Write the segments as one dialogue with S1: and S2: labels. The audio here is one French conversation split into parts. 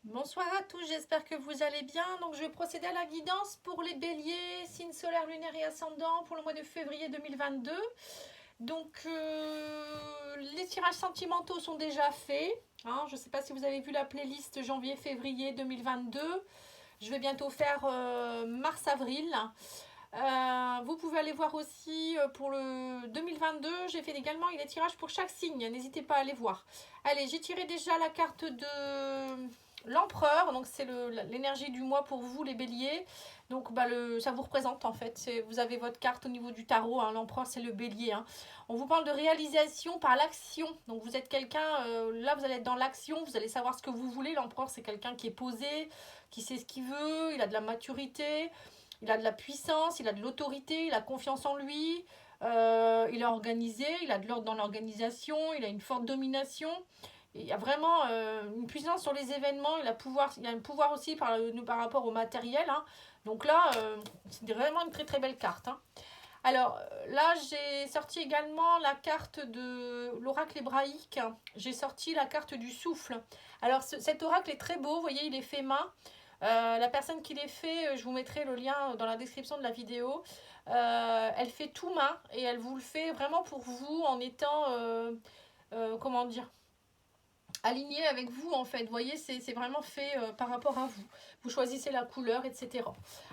S1: Bonsoir à tous, j'espère que vous allez bien. Donc je vais procéder à la guidance pour les béliers, signes solaires, lunaires et ascendants pour le mois de février 2022. Donc les tirages sentimentaux sont déjà faits. Hein. Je ne sais pas si vous avez vu la playlist janvier-février 2022. Je vais bientôt faire mars-avril. Vous pouvez aller voir aussi pour le 2022. J'ai fait également des tirages pour chaque signe. N'hésitez pas à aller voir. Allez, j'ai tiré déjà la carte de l'empereur. Donc c'est l'énergie du mois pour vous les béliers. Donc ça vous représente en fait. Vous avez votre carte au niveau du tarot. Hein. L'empereur c'est le bélier. Hein. On vous parle de réalisation par l'action. Donc vous êtes quelqu'un, là vous allez être dans l'action. Vous allez savoir ce que vous voulez. L'empereur c'est quelqu'un qui est posé, qui sait ce qu'il veut. Il a de la maturité. Il a de la puissance, il a de l'autorité, il a confiance en lui, il est organisé, il a de l'ordre dans l'organisation, il a une forte domination. Il y a vraiment une puissance sur les événements, il a un pouvoir aussi par rapport au matériel. Hein. Donc là, c'est vraiment une très très belle carte. Hein. Alors là, j'ai sorti également la carte de l'oracle hébraïque. J'ai sorti la carte du souffle. Alors cet oracle est très beau, vous voyez, il est fait main. La personne qui les fait, je vous mettrai le lien dans la description de la vidéo. Elle fait tout main et elle vous le fait vraiment pour vous en étant, comment dire, aligné avec vous en fait. Vous voyez, c'est vraiment fait par rapport à vous. Vous choisissez la couleur, etc.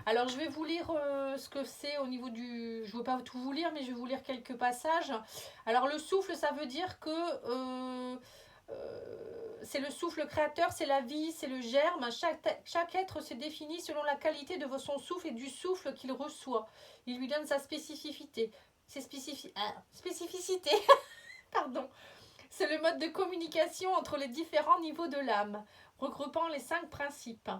S1: Alors je vais vous lire ce que c'est au niveau du... Je ne veux pas tout vous lire, mais je vais vous lire quelques passages. Alors le souffle, ça veut dire que... c'est le souffle créateur, c'est la vie, c'est le germe. Chaque être se définit selon la qualité de son souffle et du souffle qu'il reçoit. Il lui donne sa spécificité. Spécificité, pardon. C'est le mode de communication entre les différents niveaux de l'âme, regroupant les 5 principes.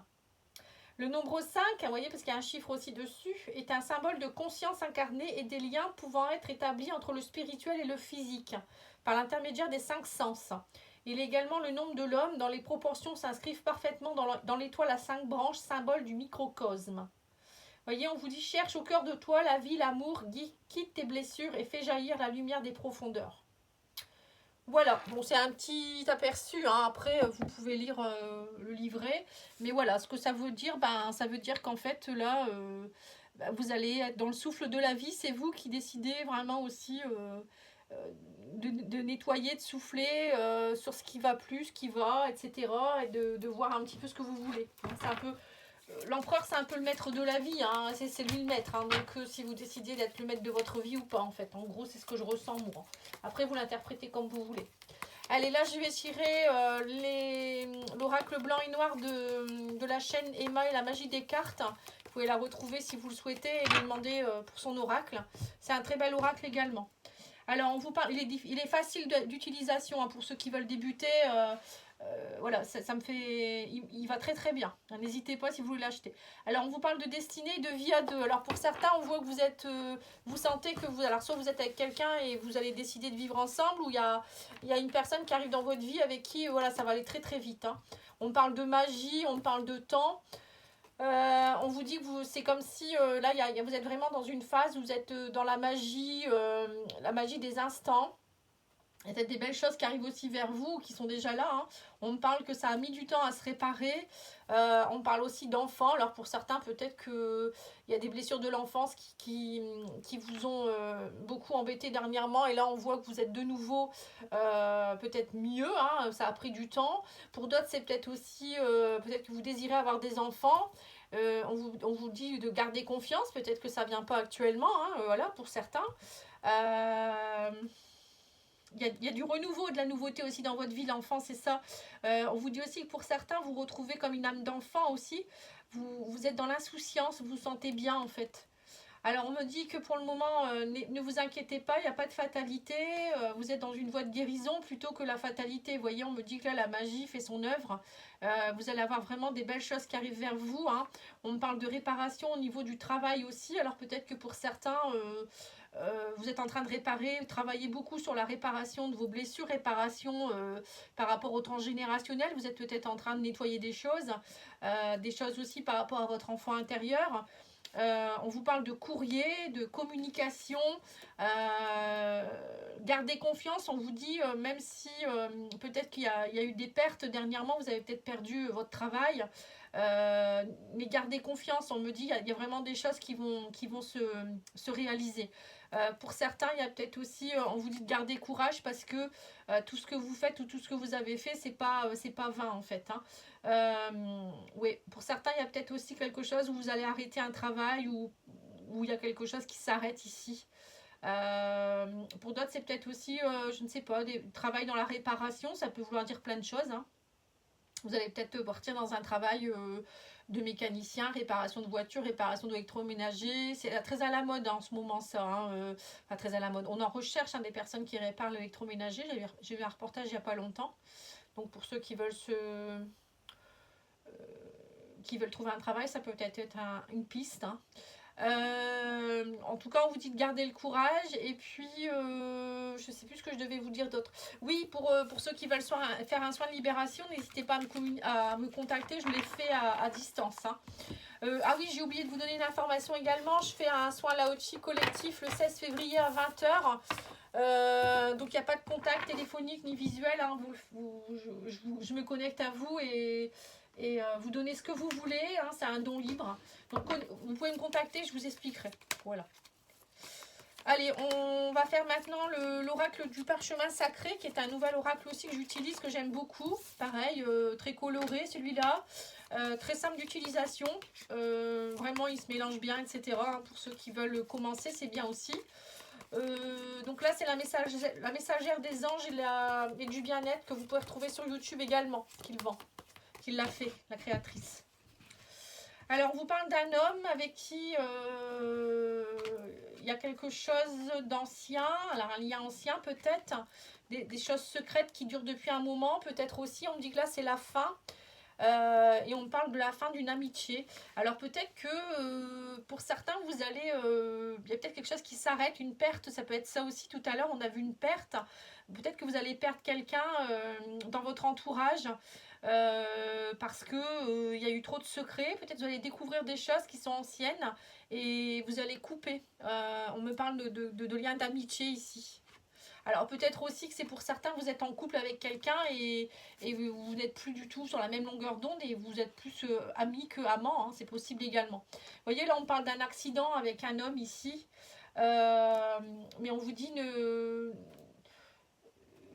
S1: Le nombre 5, vous voyez, parce qu'il y a un chiffre aussi dessus, est un symbole de conscience incarnée et des liens pouvant être établis entre le spirituel et le physique, par l'intermédiaire des 5 sens. Il est également le nombre de l'homme dont les proportions s'inscrivent parfaitement dans l'étoile à 5 branches, symbole du microcosme. Vous voyez, on vous dit cherche au cœur de toi la vie, l'amour, quitte tes blessures et fais jaillir la lumière des profondeurs. Voilà, bon c'est un petit aperçu, hein. Après vous pouvez lire le livret, mais voilà, ce que ça veut dire, ça veut dire qu'en fait là, vous allez être dans le souffle de la vie, c'est vous qui décidez vraiment aussi de nettoyer, de souffler sur ce qui va plus, ce qui va, etc. Et de voir un petit peu ce que vous voulez. C'est un peu... L'empereur, c'est un peu le maître de la vie, hein. C'est lui le maître. Hein. Donc, si vous décidez d'être le maître de votre vie ou pas, en fait. En gros, c'est ce que je ressens, moi. Après, vous l'interprétez comme vous voulez. Allez, là, je vais tirer l'oracle blanc et noir de la chaîne Emma et la magie des cartes. Vous pouvez la retrouver si vous le souhaitez et lui demander pour son oracle. C'est un très bel oracle également. Alors, on vous parle, il est facile d'utilisation hein, pour ceux qui veulent débuter. Voilà, ça me fait... Il va très très bien. N'hésitez pas si vous voulez l'acheter. Alors, on vous parle de destinée et de vie à deux. Alors, pour certains, on voit que vous êtes... vous sentez que vous... Alors, soit vous êtes avec quelqu'un et vous allez décider de vivre ensemble, ou il y a une personne qui arrive dans votre vie avec qui, voilà, ça va aller très très vite. Hein. On parle de magie, on parle de temps. On vous dit que c'est comme si là vous êtes vraiment dans une phase où vous êtes dans la magie des instants. Il y a peut-être des belles choses qui arrivent aussi vers vous, qui sont déjà là. Hein. On me parle que ça a mis du temps à se réparer. On parle aussi d'enfants. Alors pour certains, peut-être qu'il y a des blessures de l'enfance qui vous ont beaucoup embêté dernièrement. Et là, on voit que vous êtes de nouveau peut-être mieux. Hein. Ça a pris du temps. Pour d'autres, c'est peut-être aussi, peut-être que vous désirez avoir des enfants. On vous dit de garder confiance. Peut-être que ça ne vient pas actuellement. Hein, voilà, pour certains. Il y a du renouveau, de la nouveauté aussi dans votre vie, l'enfant, c'est ça. On vous dit aussi que pour certains, vous retrouvez comme une âme d'enfant aussi. Vous êtes dans l'insouciance, vous vous sentez bien en fait. Alors on me dit que pour le moment, ne vous inquiétez pas, il n'y a pas de fatalité. Vous êtes dans une voie de guérison plutôt que la fatalité. Vous voyez, on me dit que là, la magie fait son œuvre. Vous allez avoir vraiment des belles choses qui arrivent vers vous. Hein. On me parle de réparation au niveau du travail aussi. Alors peut-être que pour certains... vous êtes en train de réparer, travailler beaucoup sur la réparation de vos blessures, réparation par rapport au transgénérationnel. Vous êtes peut-être en train de nettoyer des choses aussi par rapport à votre enfant intérieur. On vous parle de courrier, de communication. Gardez confiance. On vous dit, même si peut-être qu'il y a eu des pertes dernièrement, vous avez peut-être perdu votre travail. Mais gardez confiance. On me dit, il y a vraiment des choses qui vont se réaliser. Pour certains, il y a peut-être aussi, on vous dit de garder courage parce que tout ce que vous faites ou tout ce que vous avez fait, c'est pas vain en fait. Hein. Oui, pour certains, il y a peut-être aussi quelque chose où vous allez arrêter un travail ou où il y a quelque chose qui s'arrête ici. Pour d'autres, c'est peut-être aussi, je ne sais pas, des travail dans la réparation, ça peut vouloir dire plein de choses. Hein. Vous allez peut-être partir dans un travail de mécanicien, réparation de voitures, réparation d'électroménager. C'est très à la mode hein, en ce moment ça. Hein, enfin très à la mode. On en recherche hein, des personnes qui réparent l'électroménager. J'ai vu un reportage il n'y a pas longtemps. Donc pour ceux qui veulent qui veulent trouver un travail, ça peut être une piste. Hein. En tout cas, on vous dit de garder le courage. Et puis, je ne sais plus ce que je devais vous dire d'autre. Oui, pour ceux qui veulent faire un soin de libération, n'hésitez pas à me contacter. Je l'ai fait à distance. Hein. Ah oui, j'ai oublié de vous donner une information également. Je fais un soin Lao-Chi collectif le 16 février à 20 h. Donc, il n'y a pas de contact téléphonique ni visuel. Hein. Je me connecte à vous et vous donnez ce que vous voulez. Hein. C'est un don libre. Donc, vous pouvez me contacter, je vous expliquerai. Voilà. Allez, on va faire maintenant l'oracle du parchemin sacré, qui est un nouvel oracle aussi que j'utilise, que j'aime beaucoup. Pareil, très coloré celui-là. Très simple d'utilisation. Vraiment, il se mélange bien, etc. Pour ceux qui veulent commencer, c'est bien aussi. Donc là, c'est la messagère des anges et du bien-être que vous pouvez retrouver sur YouTube également, qu'il l'a fait, la créatrice. Alors, on vous parle d'un homme avec qui il y a quelque chose d'ancien, alors un lien ancien peut-être, des choses secrètes qui durent depuis un moment, peut-être aussi, on me dit que là c'est la fin, et on parle de la fin d'une amitié. Alors peut-être que pour certains, vous allez, il y a peut-être quelque chose qui s'arrête, une perte, ça peut être ça aussi, tout à l'heure on a vu une perte, peut-être que vous allez perdre quelqu'un dans votre entourage, parce que il y a eu trop de secrets. Peut-être vous allez découvrir des choses qui sont anciennes et vous allez couper. On me parle de liens d'amitié ici. Alors peut-être aussi que c'est pour certains, vous êtes en couple avec quelqu'un et vous n'êtes plus du tout sur la même longueur d'onde et vous êtes plus amis que amants. Hein, c'est possible également. Vous voyez, là on parle d'un accident avec un homme ici. Mais on vous dit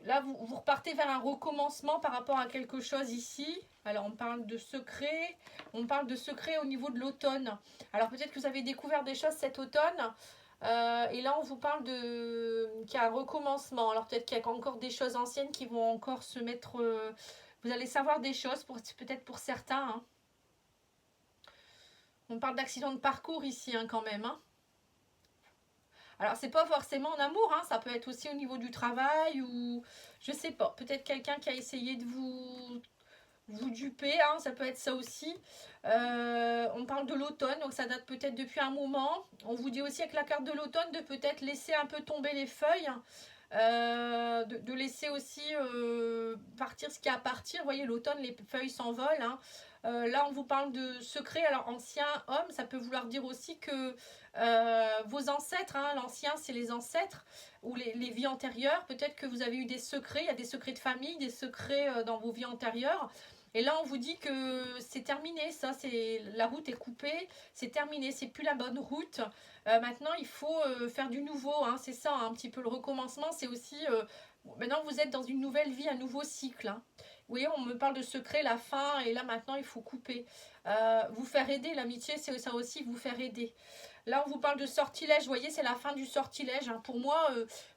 S1: là, vous repartez vers un recommencement par rapport à quelque chose ici. Alors, on parle de secret. On parle de secret au niveau de l'automne. Alors, peut-être que vous avez découvert des choses cet automne. Et là, on vous parle qu'il y a un recommencement. Alors, peut-être qu'il y a encore des choses anciennes qui vont encore se mettre... vous allez savoir des choses, peut-être pour certains. Hein. On parle d'accident de parcours ici, hein, quand même. Hein. Alors, c'est pas forcément en amour, hein, ça peut être aussi au niveau du travail ou je sais pas, peut-être quelqu'un qui a essayé de vous duper, hein, ça peut être ça aussi. On parle de l'automne, donc ça date peut-être depuis un moment. On vous dit aussi avec la carte de l'automne de peut-être laisser un peu tomber les feuilles. De laisser aussi partir ce qui a à partir. Vous voyez, l'automne, les feuilles s'envolent. Hein. Là, on vous parle de secret. Alors, ancien homme, ça peut vouloir dire aussi que vos ancêtres, hein, l'ancien, c'est les ancêtres ou les vies antérieures. Peut-être que vous avez eu des secrets. Il y a des secrets de famille, des secrets dans vos vies antérieures. Et là, on vous dit que c'est terminé, ça, la route est coupée, c'est terminé, c'est plus la bonne route. Maintenant, il faut faire du nouveau, hein, c'est ça, hein, un petit peu le recommencement, c'est aussi, maintenant vous êtes dans une nouvelle vie, un nouveau cycle. Hein. Vous voyez, on me parle de secret, la fin, et là maintenant, il faut couper. Vous faire aider, l'amitié, c'est ça aussi, vous faire aider. Là, on vous parle de sortilège. Vous voyez, c'est la fin du sortilège. Hein. Pour moi,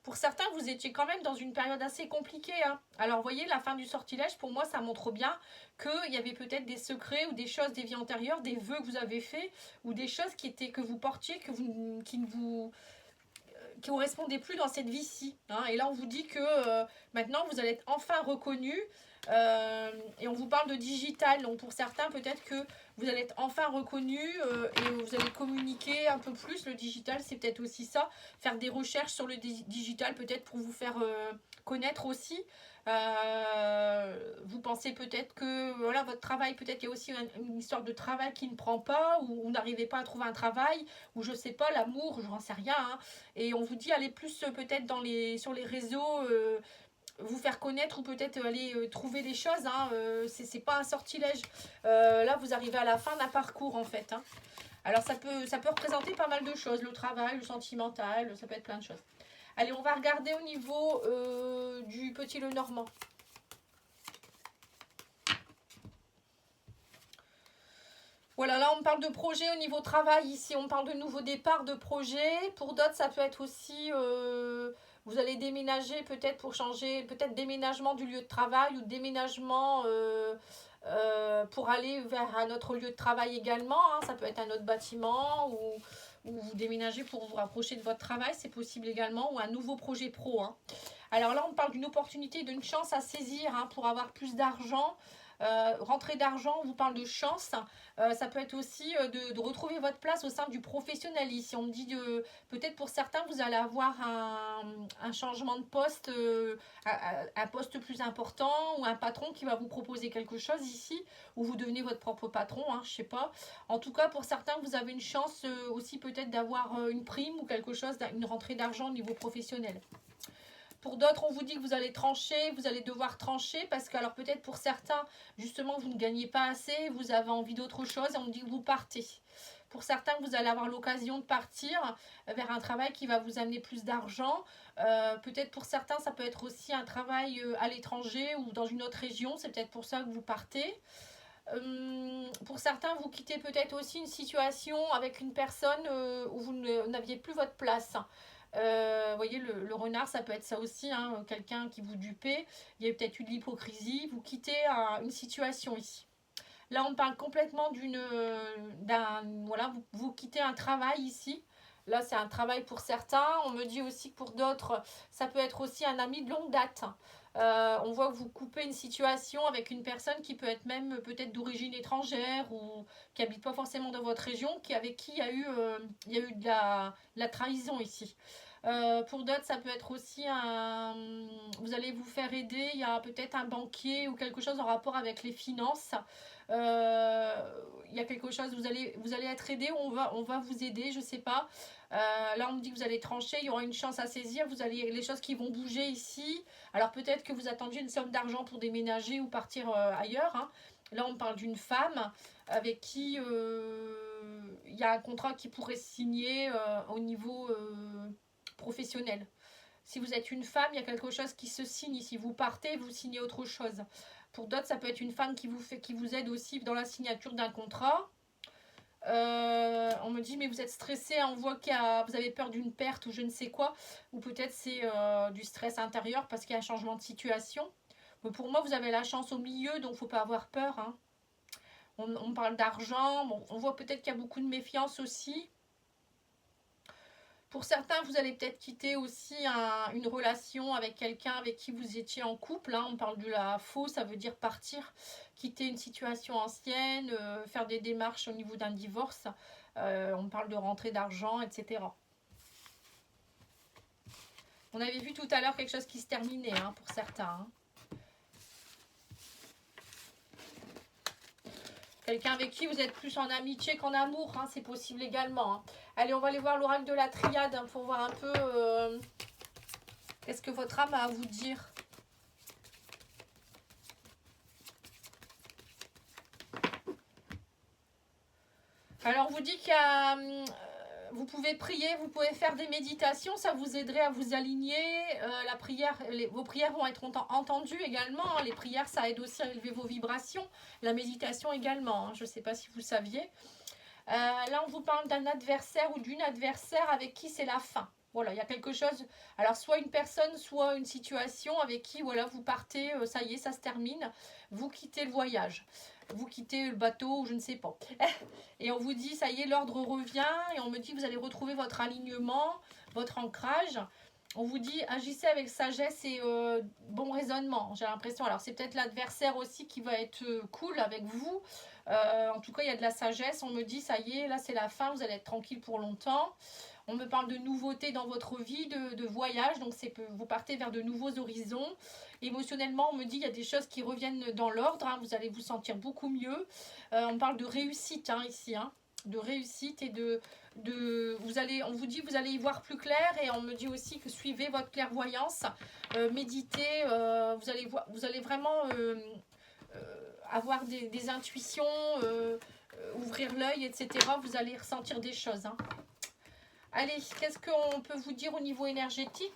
S1: pour certains, vous étiez quand même dans une période assez compliquée. Hein. Alors, vous voyez, la fin du sortilège, pour moi, ça montre bien qu'il y avait peut-être des secrets ou des choses des vies antérieures, des vœux que vous avez faits ou des choses que vous portiez, qui ne vous correspondaient plus dans cette vie-ci. Hein. Et là, on vous dit que maintenant, vous allez être enfin reconnu. Et on vous parle de digital, donc pour certains peut-être que vous allez être enfin reconnu et vous allez communiquer un peu plus. Le digital, c'est peut-être aussi ça, faire des recherches sur le digital peut-être pour vous faire connaître aussi. Vous pensez peut-être que voilà, votre travail, peut-être qu'il y a aussi une histoire de travail qui ne prend pas, ou vous n'arrivez pas à trouver un travail, ou je sais pas, l'amour, je n'en sais rien, hein. Et on vous dit allez plus peut-être sur les réseaux, vous faire connaître, ou peut-être aller trouver des choses, hein. C'est pas un sortilège. Là vous arrivez à la fin d'un parcours en fait, hein. Alors ça peut représenter pas mal de choses, le travail, le sentimental, ça peut être plein de choses. Allez, on va regarder au niveau du petit Lenormand. Voilà, là on parle de projet au niveau travail. Ici on parle de nouveau départ de projet. Pour d'autres ça peut être aussi, vous allez déménager peut-être pour changer, peut-être déménagement du lieu de travail, ou déménagement pour aller vers un autre lieu de travail également, hein. Ça peut être un autre bâtiment, ou vous déménagez pour vous rapprocher de votre travail, c'est possible également, ou un nouveau projet pro, hein. Alors là on parle d'une opportunité, d'une chance à saisir, hein, pour avoir plus d'argent. Rentrée d'argent, on vous parle de chance. Ça peut être aussi de retrouver votre place au sein du professionnel. Ici, on me dit peut-être pour certains, vous allez avoir un changement de poste, un poste plus important, ou un patron qui va vous proposer quelque chose ici, ou vous devenez votre propre patron, hein, je sais pas. En tout cas, pour certains, vous avez une chance aussi peut-être d'avoir une prime ou quelque chose, une rentrée d'argent au niveau professionnel. Pour d'autres, on vous dit que vous allez trancher, vous allez devoir trancher, parce que alors peut-être pour certains, justement, vous ne gagnez pas assez, vous avez envie d'autre chose, et on vous dit que vous partez. Pour certains, vous allez avoir l'occasion de partir vers un travail qui va vous amener plus d'argent. Peut-être pour certains, ça peut être aussi un travail à l'étranger ou dans une autre région, c'est peut-être pour ça que vous partez. Pour certains, vous quittez peut-être aussi une situation avec une personne où vous n'aviez plus votre place. Vous voyez, le renard, ça peut être ça aussi, hein, quelqu'un qui vous dupait. Il y a peut-être eu de l'hypocrisie. Vous quittez une situation ici. Là, on parle complètement voilà, vous quittez un travail ici. Là, c'est un travail pour certains. On me dit aussi que pour d'autres, ça peut être aussi un ami de longue date. On voit que vous coupez une situation avec une personne qui peut être même peut-être d'origine étrangère, ou qui n'habite pas forcément dans votre région, avec qui il y a eu de la trahison ici. Pour d'autres, ça peut être aussi vous allez vous faire aider, il y a peut-être un banquier ou quelque chose en rapport avec les finances. Il y a quelque chose, vous allez être aidé, on va vous aider, je sais pas. Là on me dit que vous allez trancher, il y aura une chance à saisir, les choses qui vont bouger ici. Alors peut-être que vous attendiez une somme d'argent pour déménager ou partir ailleurs, hein. Là on parle d'une femme avec qui il y a un contrat qui pourrait se signer au niveau professionnel. Si vous êtes une femme, il y a quelque chose qui se signe. Si vous partez, vous signez autre chose. Pour d'autres, ça peut être une femme qui vous aide aussi dans la signature d'un contrat. On me dit mais vous êtes stressé, on voit vous avez peur d'une perte ou je ne sais quoi, ou peut-être c'est du stress intérieur parce qu'il y a un changement de situation. Mais pour moi, vous avez la chance au milieu, donc il ne faut pas avoir peur, hein. On parle d'argent, bon, on voit peut-être qu'il y a beaucoup de méfiance aussi. Pour certains, vous allez peut-être quitter aussi une relation avec quelqu'un avec qui vous étiez en couple, hein. On parle de la faux, ça veut dire partir, quitter une situation ancienne, faire des démarches au niveau d'un divorce. On parle de rentrée d'argent, etc. On avait vu tout à l'heure quelque chose qui se terminait, hein, pour certains, hein. Quelqu'un avec qui vous êtes plus en amitié qu'en amour, hein, c'est possible également, hein. Allez, on va aller voir l'oracle de la triade, hein, pour voir un peu qu'est-ce que votre âme a à vous dire. Alors, on vous dit qu'il y a, vous pouvez prier, vous pouvez faire des méditations, ça vous aiderait à vous aligner. La prière, vos prières vont être entendues également, hein. Les prières, ça aide aussi à élever vos vibrations. La méditation également, hein. Je ne sais pas si vous saviez. Là, on vous parle d'un adversaire ou d'une adversaire avec qui c'est la fin. Voilà, il y a quelque chose, alors soit une personne, soit une situation avec qui, voilà, vous partez, ça y est, ça se termine, vous quittez le voyage, vous quittez le bateau, je ne sais pas. Et on vous dit, ça y est, l'ordre revient, et on me dit que vous allez retrouver votre alignement, votre ancrage. On vous dit agissez avec sagesse et bon raisonnement, j'ai l'impression. Alors c'est peut-être l'adversaire aussi qui va être cool avec vous. En tout cas, il y a de la sagesse. On me dit ça y est, là c'est la fin, vous allez être tranquille pour longtemps. On me parle de nouveautés dans votre vie, de voyage, donc c'est que vous partez vers de nouveaux horizons. Émotionnellement, on me dit il y a des choses qui reviennent dans l'ordre, hein, vous allez vous sentir beaucoup mieux. On parle de réussite hein, ici, hein, de réussite et on vous dit vous allez y voir plus clair, et on me dit aussi que suivez votre clairvoyance, méditez, vous allez vraiment avoir des intuitions, ouvrir l'œil, etc. Vous allez ressentir des choses. Hein. Allez, qu'est-ce qu'on peut vous dire au niveau énergétique ?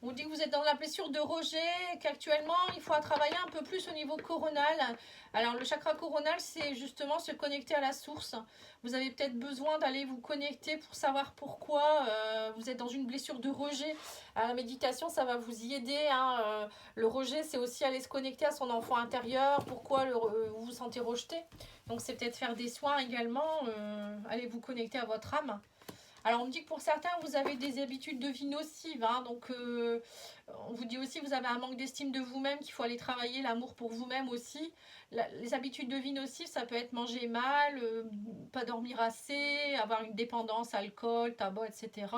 S1: On dit que vous êtes dans la blessure de rejet, qu'actuellement il faut travailler un peu plus au niveau coronal. Alors le chakra coronal, c'est justement se connecter à la source. Vous avez peut-être besoin d'aller vous connecter pour savoir pourquoi vous êtes dans une blessure de rejet. À la méditation, ça va vous y aider. Hein. Le rejet, c'est aussi aller se connecter à son enfant intérieur. Pourquoi vous vous sentez rejeté. Donc c'est peut-être faire des soins également. Aller vous connecter à votre âme. Alors, on me dit que pour certains, vous avez des habitudes de vie nocives. Hein, donc, on vous dit aussi que vous avez un manque d'estime de vous-même, qu'il faut aller travailler l'amour pour vous-même aussi. Les habitudes de vie nocives, ça peut être manger mal, pas dormir assez, avoir une dépendance, alcool, tabac, etc.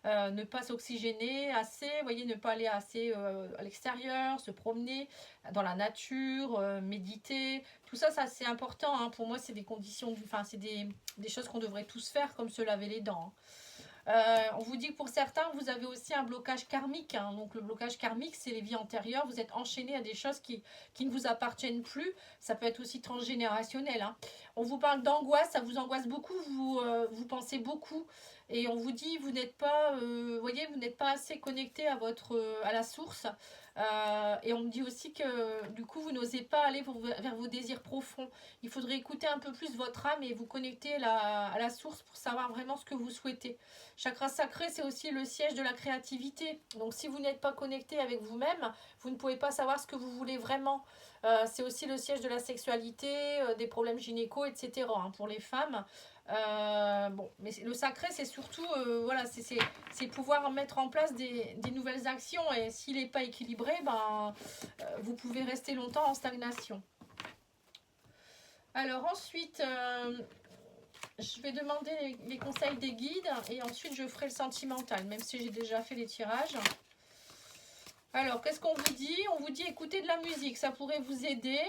S1: Ne pas s'oxygéner assez, voyez, ne pas aller assez à l'extérieur, se promener dans la nature, méditer. Tout ça, ça c'est important. Hein. Pour moi, c'est des conditions, enfin, c'est des choses qu'on devrait tous faire, comme se laver les dents. On vous dit que pour certains, vous avez aussi un blocage karmique. Hein. Donc le blocage karmique, c'est les vies antérieures. Vous êtes enchaîné à des choses qui ne vous appartiennent plus. Ça peut être aussi transgénérationnel. Hein. On vous parle d'angoisse, ça vous angoisse beaucoup, vous pensez beaucoup. Et on vous dit, vous n'êtes pas, voyez, vous n'êtes pas assez connecté à la source. Et on me dit aussi que du coup, vous n'osez pas aller vers vos désirs profonds. Il faudrait écouter un peu plus votre âme et vous connecter à la source pour savoir vraiment ce que vous souhaitez. Chakra sacré, c'est aussi le siège de la créativité. Donc si vous n'êtes pas connecté avec vous-même, vous ne pouvez pas savoir ce que vous voulez vraiment. C'est aussi le siège de la sexualité, des problèmes gynéco, etc. hein, pour les femmes. Bon, mais le sacré, c'est surtout voilà, c'est pouvoir mettre en place des nouvelles actions. Et s'il n'est pas équilibré, ben, vous pouvez rester longtemps en stagnation. Alors ensuite... je vais demander les conseils des guides et ensuite je ferai le sentimental, même si j'ai déjà fait les tirages. Alors, qu'est-ce qu'on vous dit? On vous dit écoutez de la musique, ça pourrait vous aider.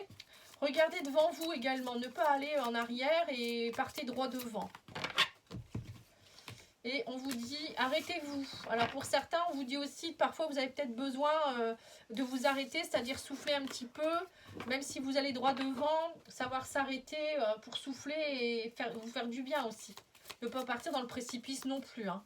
S1: Regardez devant vous également, ne pas aller en arrière et partez droit devant. Et on vous dit arrêtez-vous. Alors pour certains, on vous dit aussi parfois vous avez peut-être besoin de vous arrêter, c'est-à-dire souffler un petit peu, même si vous allez droit devant, savoir s'arrêter pour souffler et vous faire du bien aussi. Ne pas partir dans le précipice non plus. Hein.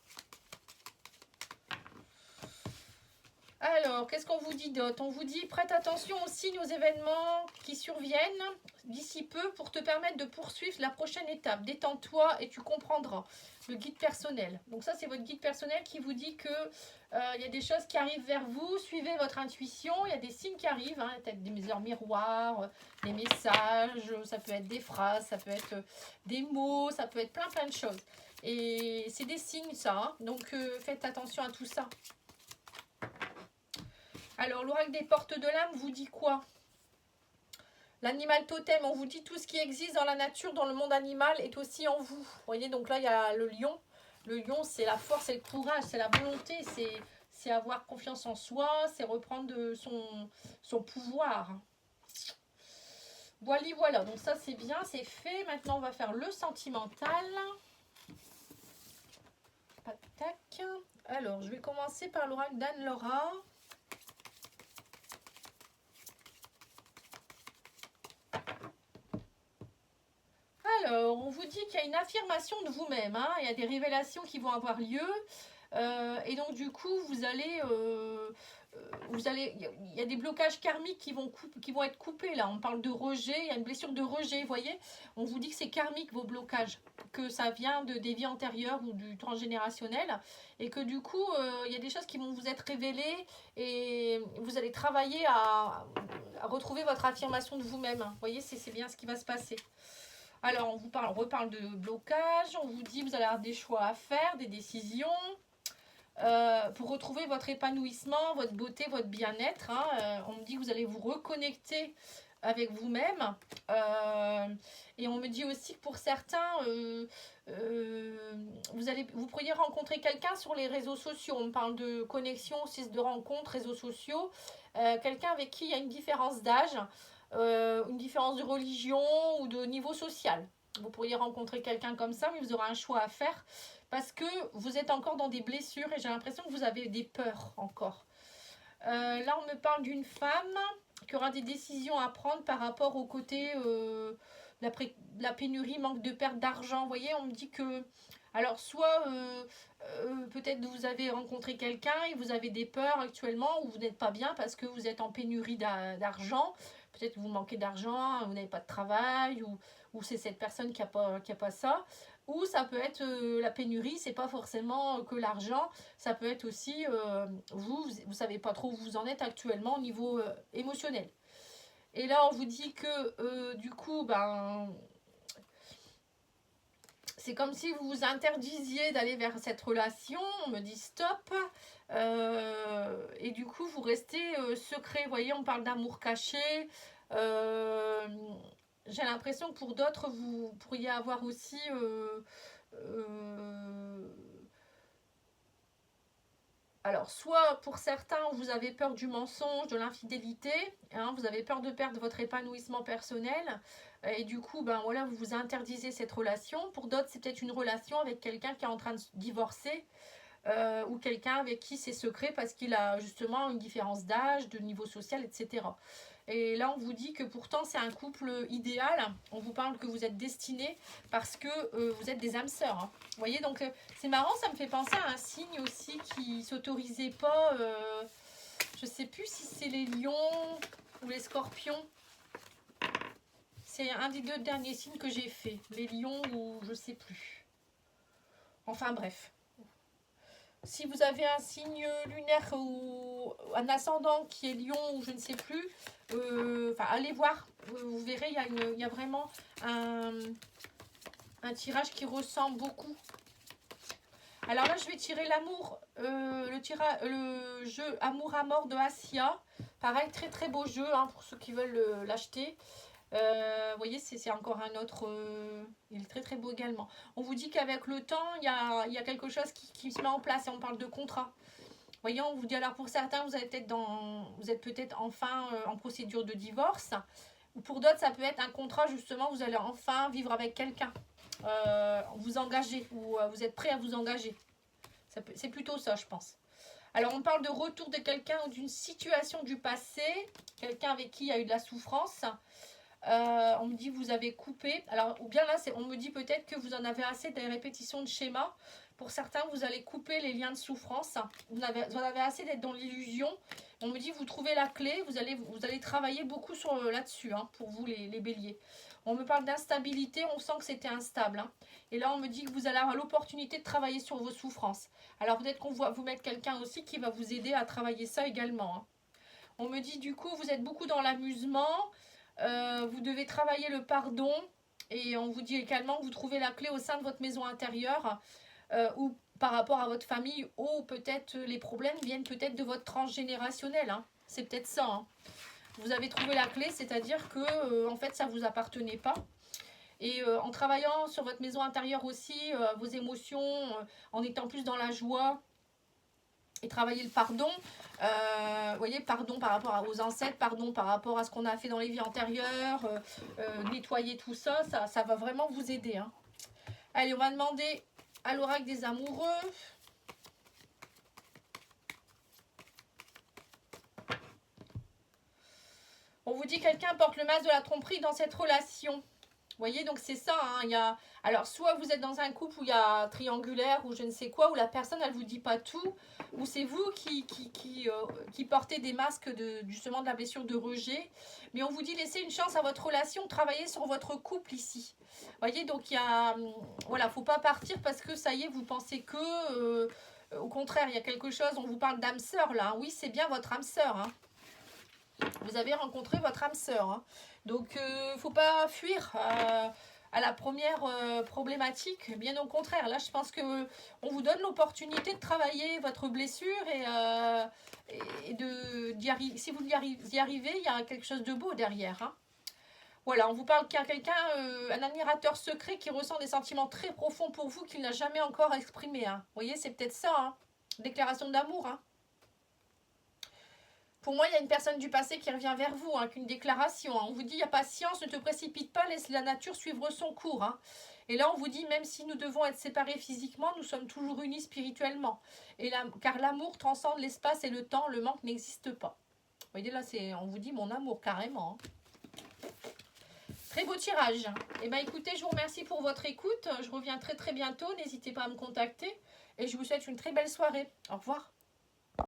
S1: Alors, qu'est-ce qu'on vous dit d'autre? On vous dit prête attention aux signes, aux événements qui surviennent d'ici peu pour te permettre de poursuivre la prochaine étape. Détends-toi et tu comprendras. Le guide personnel. Donc ça, c'est votre guide personnel qui vous dit que y a des choses qui arrivent vers vous. Suivez votre intuition. Il y a des signes qui arrivent. Hein, peut-être des miroirs, des messages. Ça peut être des phrases, ça peut être des mots, ça peut être plein de choses. Et c'est des signes, ça. Hein, donc faites attention à tout ça. Alors, l'oracle des portes de l'âme vous dit quoi? L'animal totem, on vous dit tout ce qui existe dans la nature, dans le monde animal, est aussi en vous. Vous voyez, donc là, il y a le lion. Le lion, c'est la force, c'est le courage, c'est la volonté, c'est avoir confiance en soi, c'est reprendre son pouvoir. Voilà, donc ça, c'est bien, c'est fait. Maintenant, on va faire le sentimental. Tac. Alors, je vais commencer par l'oracle d'Anne-Laura. Alors, on vous dit qu'il y a une affirmation de vous-même. Hein, il y a des révélations qui vont avoir lieu. Et donc, du coup, vous allez il y a des blocages karmiques qui vont être coupés là. On parle de rejet, il y a une blessure de rejet, vous voyez. On vous dit que c'est karmique vos blocages, que ça vient des vies antérieures ou du transgénérationnel, et que du coup, il y a des choses qui vont vous être révélées et vous allez travailler à retrouver votre affirmation de vous-même. Vous voyez, c'est bien ce qui va se passer. Alors, on reparle de blocage, on vous dit que vous allez avoir des choix à faire, des décisions. Pour retrouver votre épanouissement, votre beauté, votre bien-être. On me dit que vous allez vous reconnecter avec vous-même. Et on me dit aussi que pour certains, vous pourriez rencontrer quelqu'un sur les réseaux sociaux. On me parle de connexion, de rencontres, réseaux sociaux. Quelqu'un avec qui il y a une différence d'âge, une différence de religion ou de niveau social. Vous pourriez rencontrer quelqu'un comme ça, mais vous aurez un choix à faire parce que vous êtes encore dans des blessures et j'ai l'impression que vous avez des peurs encore. Là, on me parle d'une femme qui aura des décisions à prendre par rapport au côté la pénurie, manque de perte d'argent. Vous voyez, on me dit que... Alors, soit peut-être vous avez rencontré quelqu'un et vous avez des peurs actuellement ou vous n'êtes pas bien parce que vous êtes en pénurie d'argent. Peut-être que vous manquez d'argent, vous n'avez pas de travail ou c'est cette personne qui a pas ça. Ou ça peut être la pénurie, c'est pas forcément que l'argent, ça peut être aussi vous savez pas trop où vous en êtes actuellement au niveau émotionnel. Et là on vous dit que du coup c'est comme si vous vous interdisiez d'aller vers cette relation, on me dit stop, et du coup vous restez secret, vous voyez, on parle d'amour caché, j'ai l'impression que pour d'autres, vous pourriez avoir aussi alors, soit pour certains, vous avez peur du mensonge, de l'infidélité, vous avez peur de perdre votre épanouissement personnel, et du coup, voilà, vous vous interdisez cette relation. Pour d'autres, c'est peut-être une relation avec quelqu'un qui est en train de divorcer, ou quelqu'un avec qui c'est secret parce qu'il a justement une différence d'âge, de niveau social, etc. Et là, on vous dit que pourtant, c'est un couple idéal. On vous parle que vous êtes destinés parce que vous êtes des âmes sœurs. Vous voyez, donc c'est marrant, ça me fait penser à un signe aussi qui ne s'autorisait pas. Je ne sais plus si c'est les lions ou les scorpions. C'est un des deux derniers signes que j'ai fait. Les lions ou je ne sais plus. Enfin bref. Si vous avez un signe lunaire ou un ascendant qui est lion ou je ne sais plus, allez voir, vous verrez, il y a vraiment un tirage qui ressemble beaucoup. Alors là, je vais tirer l'amour, le jeu Amour à mort de Assia. Pareil, très très beau jeu pour ceux qui veulent l'acheter. Vous voyez, c'est encore un autre, il est très très beau également. On vous dit qu'avec le temps, il y a quelque chose qui se met en place et on parle de contrat. Vous voyez, on vous dit alors pour certains, vous êtes peut-être enfin en procédure de divorce. Ou pour d'autres, ça peut être un contrat justement, vous allez enfin vivre avec quelqu'un. Vous engager ou vous êtes prêt à vous engager. C'est plutôt ça, je pense. Alors, on parle de retour de quelqu'un ou d'une situation du passé. Quelqu'un avec qui il y a eu de la souffrance. On me dit vous avez coupé. Alors, ou bien là, on me dit peut-être que vous en avez assez des répétitions de schémas. Pour certains, vous allez couper les liens de souffrance. Vous en avez assez d'être dans l'illusion. On me dit vous trouvez la clé. Vous allez travailler beaucoup là-dessus, pour vous les béliers. On me parle d'instabilité. On sent que c'était instable. Et là, on me dit que vous allez avoir l'opportunité de travailler sur vos souffrances. Alors, peut-être qu'on va vous mettre quelqu'un aussi qui va vous aider à travailler ça également. On me dit du coup, vous êtes beaucoup dans l'amusement. Vous devez travailler le pardon et on vous dit également que vous trouvez la clé au sein de votre maison intérieure ou par rapport à votre famille ou peut-être les problèmes viennent peut-être de votre transgénérationnel. C'est peut-être ça. Vous avez trouvé la clé, c'est-à-dire que en fait ça ne vous appartenait pas. Et en travaillant sur votre maison intérieure aussi, vos émotions, en étant plus dans la joie, et travailler le pardon, vous voyez, pardon par rapport aux ancêtres, pardon par rapport à ce qu'on a fait dans les vies antérieures, nettoyer tout ça, ça va vraiment vous aider. Allez, on va demander à l'oracle des amoureux. On vous dit quelqu'un porte le masque de la tromperie dans cette relation. voyez, donc c'est ça, hein, alors soit vous êtes dans un couple où il y a triangulaire ou je ne sais quoi, où la personne elle vous dit pas tout, ou c'est vous qui portez des masques justement de la blessure de rejet, mais on vous dit laissez une chance à votre relation, travaillez sur votre couple ici. Voyez, donc voilà, faut pas partir parce que ça y est, vous pensez que, au contraire, il y a quelque chose, on vous parle d'âme sœur là, oui c'est bien votre âme sœur, hein. Vous avez rencontré votre âme sœur, hein. Donc faut pas fuir à la première problématique, bien au contraire. Là je pense que on vous donne l'opportunité de travailler votre blessure et d'y arriver. Si vous y arrivez, il y a quelque chose de beau derrière, hein. Voilà, on vous parle qu'il y a quelqu'un, un admirateur secret qui ressent des sentiments très profonds pour vous qu'il n'a jamais encore exprimé, hein. Vous voyez, c'est peut-être ça, hein. Déclaration d'amour, hein. Pour moi, il y a une personne du passé qui revient vers vous, hein, qu'une déclaration, hein. On vous dit, il y a patience, ne te précipite pas, laisse la nature suivre son cours, hein. Et là, on vous dit, même si nous devons être séparés physiquement, nous sommes toujours unis spirituellement. Car l'amour transcende l'espace et le temps, le manque n'existe pas. Vous voyez, là, on vous dit mon amour, carrément, hein. Très beau tirage. Eh bien, écoutez, je vous remercie pour votre écoute. Je reviens très très bientôt. N'hésitez pas à me contacter. Et je vous souhaite une très belle soirée. Au revoir.